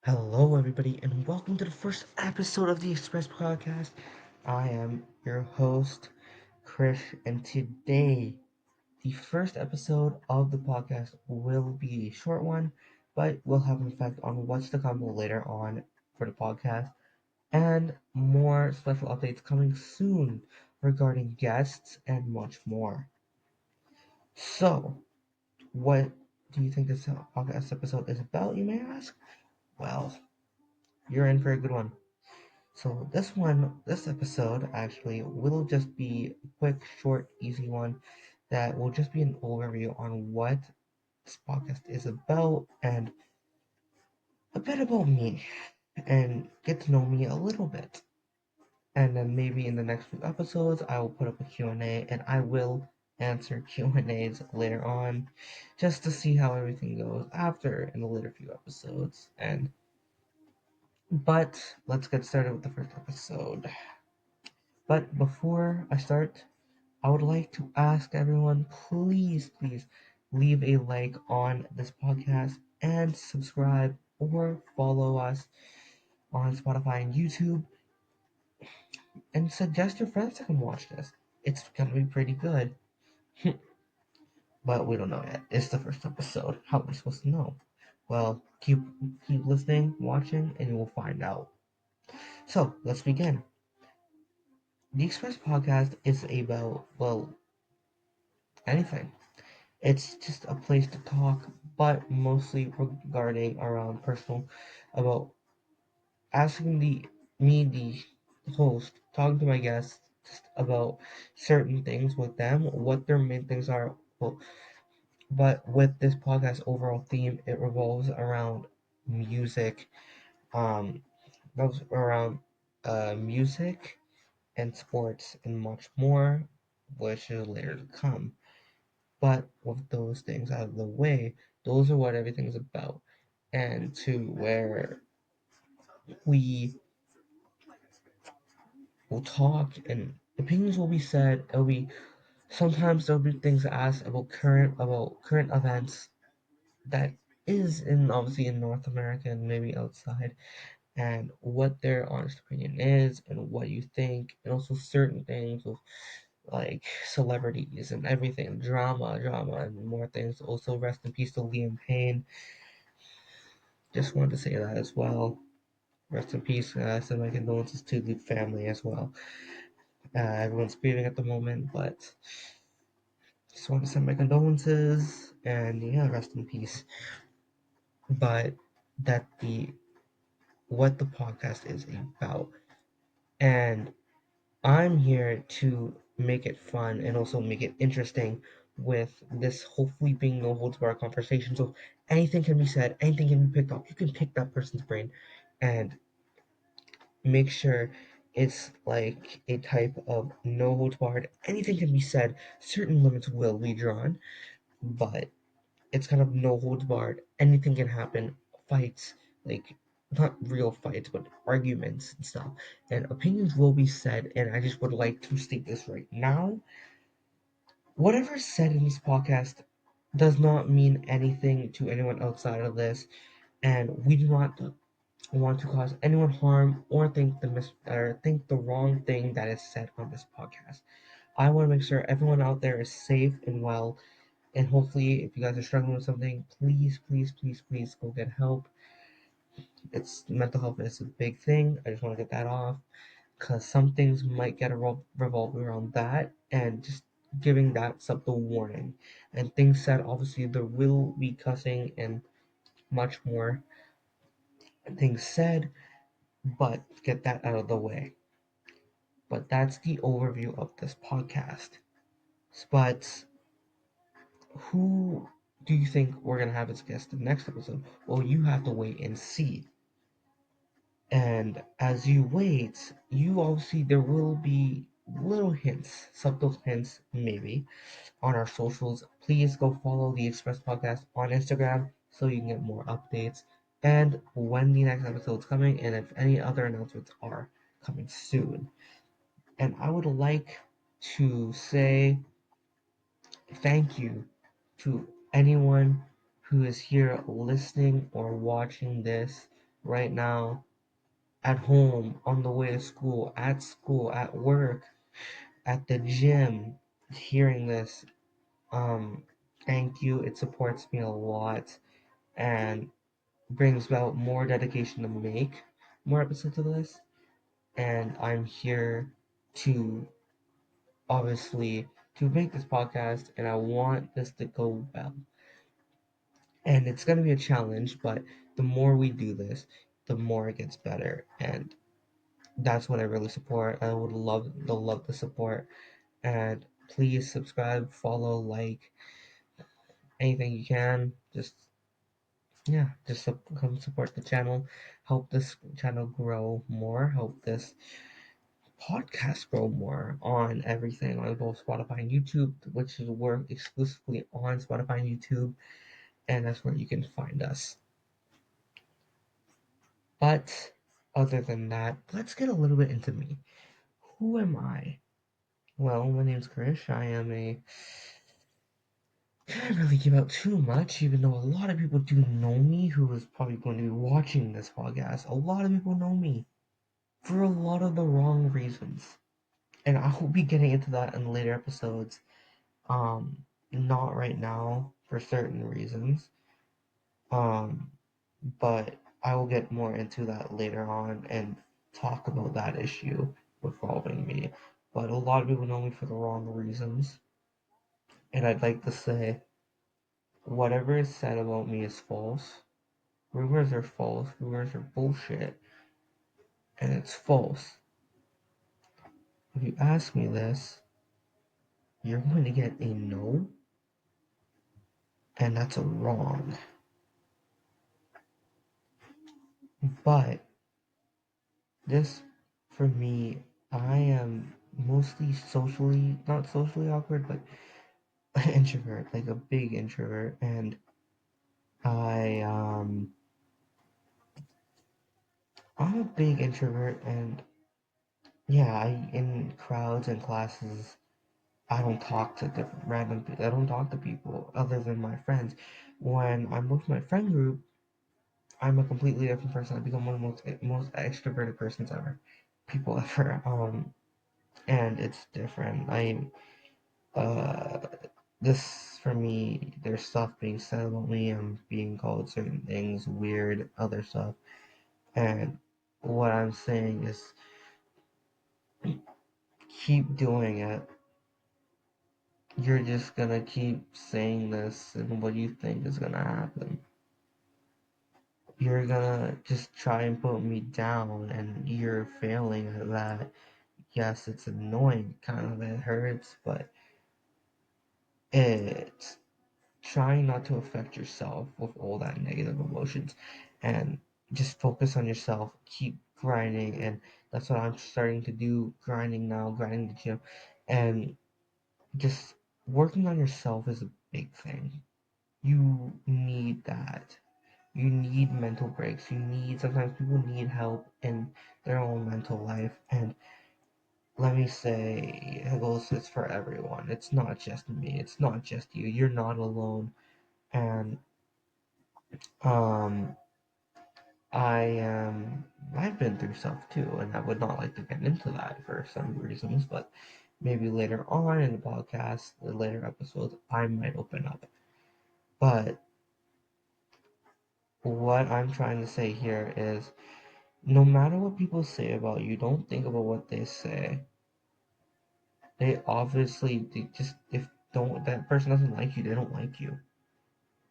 Hello, everybody, and welcome to the first episode of the Express Podcast. I am your host, Chris, and today, the first episode of the podcast will be a short one, but will have an effect on what's to come later on for the podcast, and more special updates coming soon regarding guests and much more. So, what do you think this podcast episode is about, you may ask? Well, you're in for a good one. So this episode actually will just be a quick, short, easy one that will just be an overview on what this podcast is about and a bit about me and get to know me a little bit. And then maybe in the next few episodes, I will put up a Q&A and I will answer Q&As later on just to see how everything goes after in the later few episodes. But let's get started with the first episode. But before I start, I would like to ask everyone, please leave a like on this podcast and subscribe or follow us on Spotify and YouTube and suggest your friends to come watch this. It's gonna be pretty good, but we don't know yet. It's the first episode. How are we supposed to know? Well, keep listening, watching, and you will find out. So let's begin. The Express podcast is about anything. It's just a place to talk, but mostly regarding around personal, about asking the host, talking to my guests just about certain things with them, what their main things are. Well, but with this podcast overall theme, it revolves around music, um, revolves around music and sports and much more, which is later to come. But with those things out of the way, those are what everything's about. And to where we will talk and opinions will be said. It'll be sometimes there'll be things asked about current events that is in obviously in North America and maybe outside, and what their honest opinion is and what you think, and also certain things with like celebrities and everything, drama, and more things. Also, rest in peace to Liam Payne. Just wanted to say that as well. Rest in peace. Send my condolences to the family as well. Everyone's grieving at the moment, but just want to send my condolences and yeah, rest in peace. But that the what the podcast is about, and I'm here to make it fun and also make it interesting with this hopefully being no holds barred conversation. So anything can be said, anything can be picked up. You can pick that person's brain and make sure it's like a type of no holds barred. Anything can be said. Certain limits will be drawn, but it's kind of no holds barred. Anything can happen. Fights, like not real fights, but arguments and stuff. And opinions will be said. And I just would like to state this right now. Whatever is said in this podcast does not mean anything to anyone outside of this, and we do not want to cause anyone harm or think the wrong thing that is said on this podcast. I want to make sure everyone out there is safe and well, and hopefully, if you guys are struggling with something, please go get help. It's mental health is a big thing. I just want to get that off because some things might get revolved around that, and just giving that subtle warning. And things said, obviously, there will be cussing and much more things said, but get that out of the way. But that's the overview of this podcast. But who do you think we're gonna have as guest in the next episode? Well, you have to wait and see. And as you wait, you obviously there will be little hints, subtle hints maybe, on our socials. Please go follow the Express Podcast on Instagram so you can get more updates and when the next episode's coming and if any other announcements are coming soon. And I would like to say thank you to anyone who is here listening or watching this right now at home, on the way to school, at work, at the gym, hearing this. Um, Thank you. It supports me a lot and brings about more dedication to make more episodes of this. And I'm here to obviously to make this podcast, and I want this to go well. And it's going to be a challenge, but the more we do this, the more it gets better. And that's what I really support. I would love the support. And please subscribe, follow, like anything you can. Just come support the channel, help this channel grow more, help this podcast grow more on everything on both Spotify and YouTube, which is work exclusively on Spotify and YouTube, and that's where you can find us. But other than that, let's get a little bit into me. Who am I? Well, my name's Krish. Can't really give out too much, even though a lot of people do know me who is probably going to be watching this podcast. A lot of people know me for a lot of the wrong reasons. And I will be getting into that in later episodes. Not right now for certain reasons. Um, but I will get more into that later on and talk about that issue involving me. But a lot of people know me for the wrong reasons. And I'd like to say whatever is said about me is false. Rumors are false. Rumors are bullshit. And it's false. If you ask me this, you're going to get a no, and that's a wrong. But this, for me, I am mostly socially, not socially awkward, but an introvert, like a big introvert, and I, um, I'm a big introvert, and yeah, in crowds and classes, I don't talk to different random people. I don't talk to people other than my friends. When I'm with my friend group, I'm a completely different person. I become one of the most extroverted persons ever, people ever. And it's different. Uh, this for me. There's stuff being said about me. I'm being called certain things, weird, other stuff, and what I'm saying is keep doing it. You're just gonna keep saying this, and what you think is gonna happen. You're gonna just try and put me down, and you're failing at that. Yes, it's annoying, kind of, it hurts, but it's trying not to affect yourself with all that negative emotions and just focus on yourself, keep grinding, and that's what I'm starting to do, grinding now, grinding the gym, and just working on yourself is a big thing. You need that. You need mental breaks. Sometimes people need help in their own mental life, and let me say, it's for everyone. It's not just me. It's not just you. You're not alone. And um, I've been through stuff too, and I would not like to get into that for some reasons, but maybe later on in the podcast, the later episodes, I might open up. But what I'm trying to say here is no matter what people say about you, don't think about what they say. They just, if don't, that person doesn't like you, they don't like you.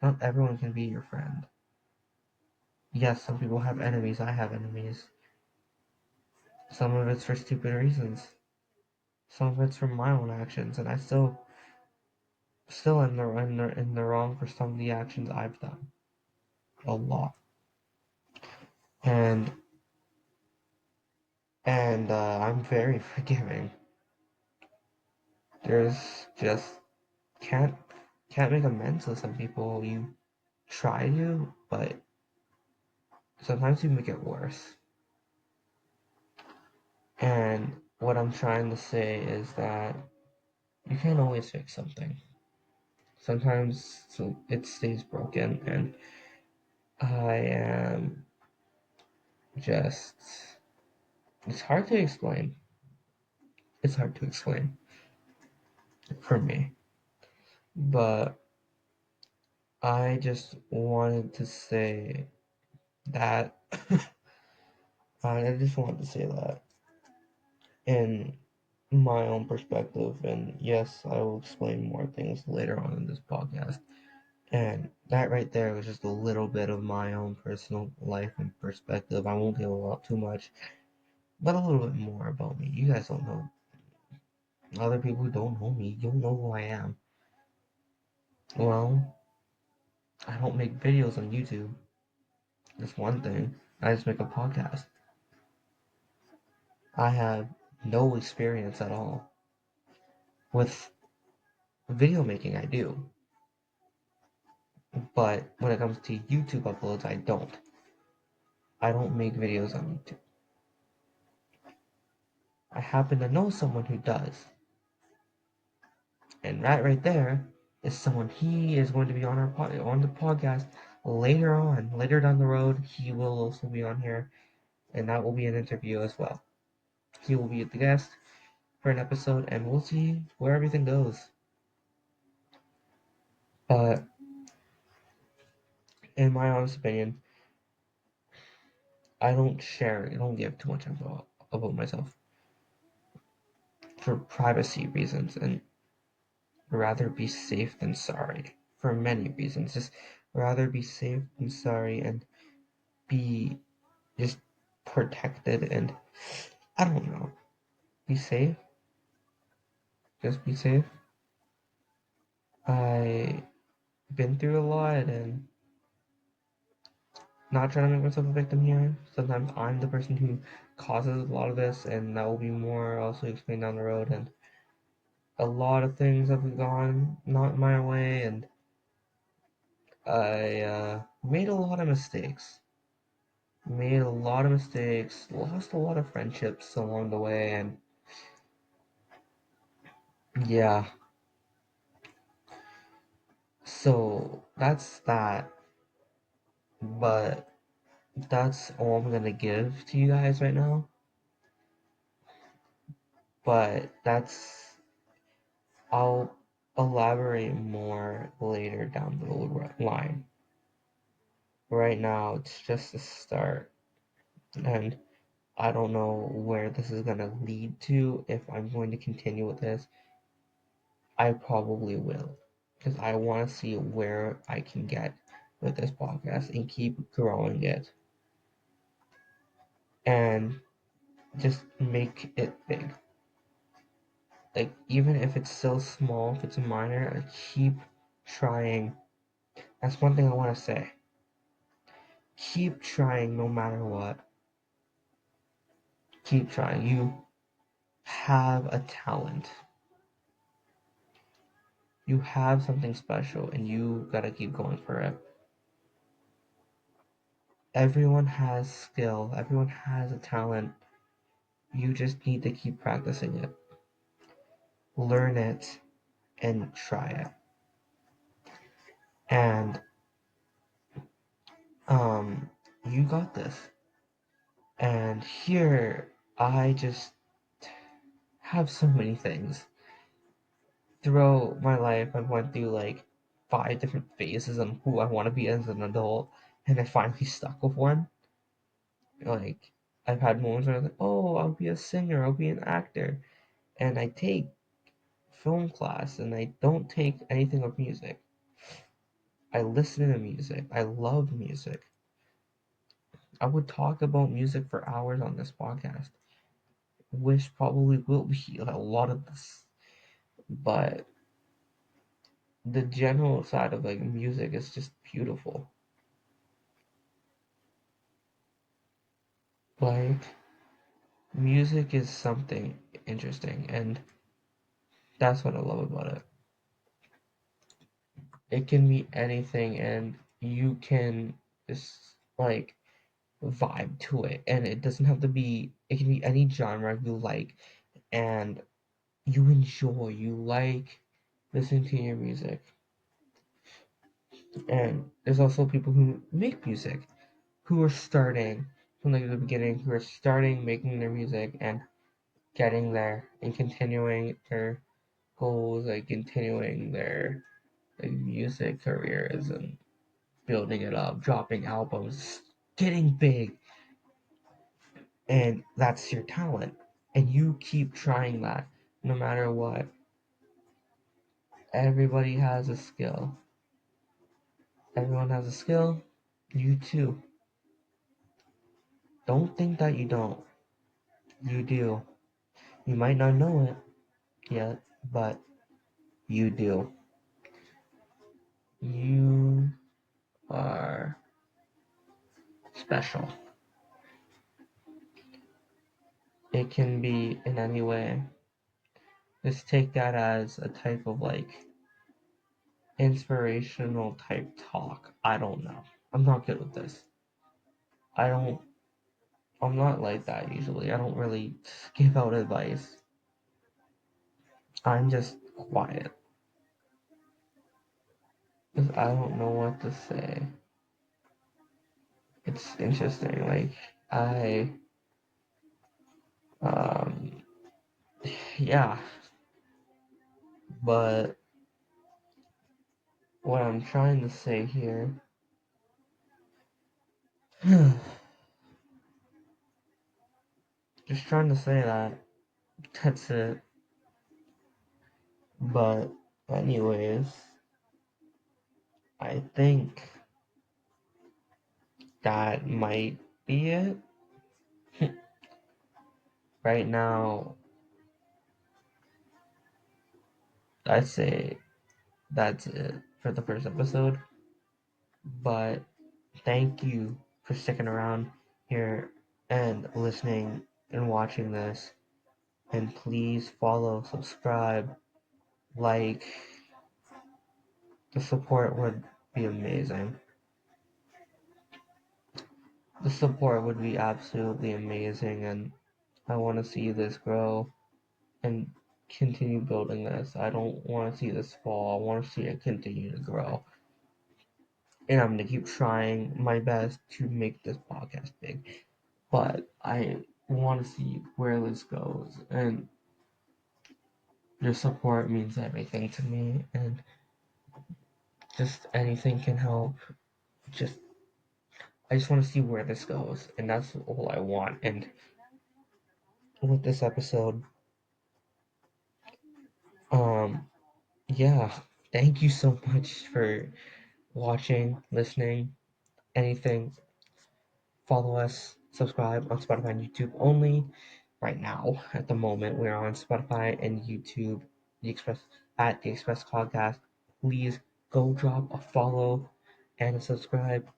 Not everyone can be your friend. Yes, some people have enemies, I have enemies. Some of it's for stupid reasons. Some of it's from my own actions, and I still am in the wrong for some of the actions I've done. A lot. And I'm very forgiving. There's just can't can't make amends with some people. You try to, but sometimes you make it worse. And what I'm trying to say is that you can't always fix something. Sometimes it stays broken, and I am just it's hard to explain. It's hard to explain for me. But I just wanted to say that I just wanted to say that in my own perspective, and yes, I will explain more things later on in this podcast. And that right there was just a little bit of my own personal life and perspective. I won't give out too much, but a little bit more about me. You guys don't know. Other people who don't know me, you'll know who I am. Well, I don't make videos on YouTube. That's one thing. I just make a podcast. I have no experience at all with video making. I do, but when it comes to YouTube uploads, I don't. I don't make videos on YouTube. I happen to know someone who does, and that right there is someone. He is going to be on on the podcast later on, later down the road. He will also be on here, and that will be an interview as well. He will be the guest for an episode, and we'll see where everything goes. But in my honest opinion, I don't give too much info about myself for privacy reasons, and rather be safe than sorry for many reasons. Just rather be safe than sorry and be just protected and I don't know, be safe. Just be safe. I been through a lot and not trying to make myself a victim here. Sometimes I'm the person who causes a lot of this, and that will be more also explained down the road. And a lot of things have gone not my way, and I made a lot of mistakes. Made a lot of mistakes, lost a lot of friendships along the way, and yeah. So that's that. But that's all I'm gonna give to you guys right now. But I'll elaborate more later down the line. Right now, it's just a start, and I don't know where this is gonna lead to. If I'm going to continue with this, I probably will, because I want to see where I can get with this podcast and keep growing it, and just make it big. Like even if it's so small, if it's a minor, I keep trying. That's one thing I want to say. Keep trying no matter what. Keep trying. You have a talent. You have something special and you gotta keep going for it. Everyone has skill, everyone has a talent. You just need to keep practicing it, learn it, and try it. And um, you got this. And here, I just have so many things. Throughout my life, I went through like 5 different phases on who I want to be as an adult, and I finally stuck with one. Like, I've had moments where I was like, oh, I'll be a singer, I'll be an actor. And I take film class, and I don't take anything of music. I listen to music. I love music. I would talk about music for hours on this podcast, which probably will be a lot of this. But the general side of like music is just beautiful. Like music is something interesting, and that's what I love about it. It can be anything, and you can just like vibe to it, and it doesn't have to be. It can be any genre you like, and you enjoy. You like listening to your music, and there's also people who make music who are starting, from like the beginning who are starting making their music and getting there and continuing their goals, like continuing their like music careers and building it up, dropping albums, getting big, and that's your talent. And you keep trying that no matter what. Everybody has a skill. Everyone has a skill. You too. Don't think that you don't. You do. You might not know it yet, but you do. You are special. It can be in any way. Just take that as a type of like inspirational type talk. I don't know. I'm not good with this. I don't I'm not like that usually. I don't really give out advice. I'm just quiet. Because I don't know what to say. It's interesting. Like I um yeah. But what I'm trying to say here just trying to say that that's it. But anyways, I think that might be it. Right now, I'd say that's it for the first episode. But thank you for sticking around here and listening and watching this. And please follow, subscribe, like. The support would be amazing. The support would be absolutely amazing, and I want to see this grow and continue building this. I don't want to see this fall. I want to see it continue to grow. And I'm going to keep trying my best to make this podcast big. But I want to see where this goes. And your support means everything to me. And just anything can help. Just I just want to see where this goes. And that's all I want. And with this episode, um, yeah, thank you so much for watching, listening, anything. Follow us, subscribe on Spotify and YouTube only. Right now, at the moment, we're on Spotify and YouTube. The Express at the Express Podcast. Please go drop a follow and a subscribe.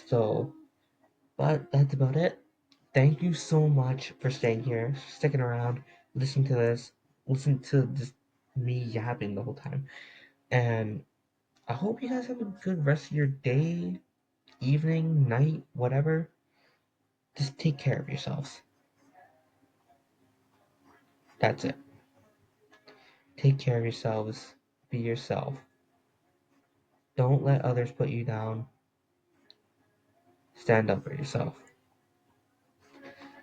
So, but that's about it. Thank you so much for staying here, sticking around, listening to this, listen to this me yapping the whole time. And I hope you guys have a good rest of your day, evening, night, whatever. Just take care of yourselves. That's it. Take care of yourselves. Be yourself. Don't let others put you down. Stand up for yourself.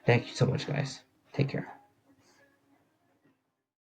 Thank you so much, guys. Take care.